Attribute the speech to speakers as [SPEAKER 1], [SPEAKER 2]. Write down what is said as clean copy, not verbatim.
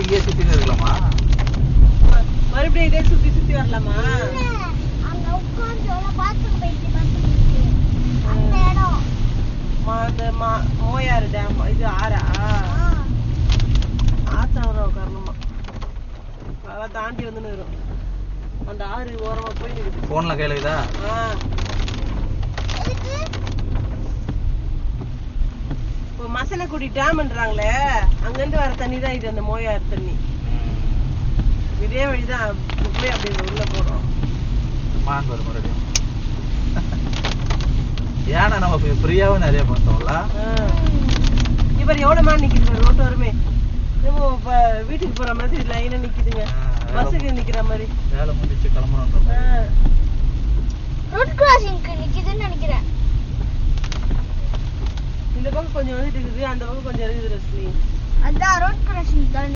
[SPEAKER 1] இங்கே சுத்தின்னு இருக்கலாமா?
[SPEAKER 2] மறுபடியும் இதே சுத்தி சுத்தி வரலாமா?
[SPEAKER 3] அங்க உட்கார்ந்து பாத்ரூம் போயிட்டு அந்த இடம்
[SPEAKER 2] அந்த மோயாறு டேம் இது ஆறா? ஆத்தாவரம் உட்காரணுமா? அதெல்லாம் தாண்டி வந்து வரும். அந்த ஆறு ஓரமா போய் நிற்குது.
[SPEAKER 1] போன்ல கையில இதா?
[SPEAKER 2] இப்போ மசனக்குடி டேம்ன்றாங்களே, அங்கிருந்து வர தண்ணி தான் இது, அந்த மோயாறு தண்ணி. இதே வழிதான் போய் அப்படி உள்ள போறோம்.
[SPEAKER 1] மாங்க ஒரு மறுபடியும் ஏன்னா நம்ம ஃப்ரீயாவே நிறைய பார்த்தோம்ல.
[SPEAKER 2] இப்ப எவ்வளவு மான் நிக்குது ரோட்டு வருமே, வீட்டுக்கு போற மாதிரி லைனா நிக்குதுங்க, பஸ்ஸுக்கு நிக்கிற மாதிரி.
[SPEAKER 1] வேலை முடிச்சு கிளம்புறோம்.
[SPEAKER 3] ரோட் கிராசிங்க்கு நிக்குதுன்னு நினைக்கிறேன்.
[SPEAKER 2] இந்த பக்கம் கொஞ்சம் வந்துட்டு இருக்குது, அந்த பக்கம் கொஞ்சம் இருக்குது ரஸ்மி.
[SPEAKER 3] அதான் ரோட் கிராசிங் தான்.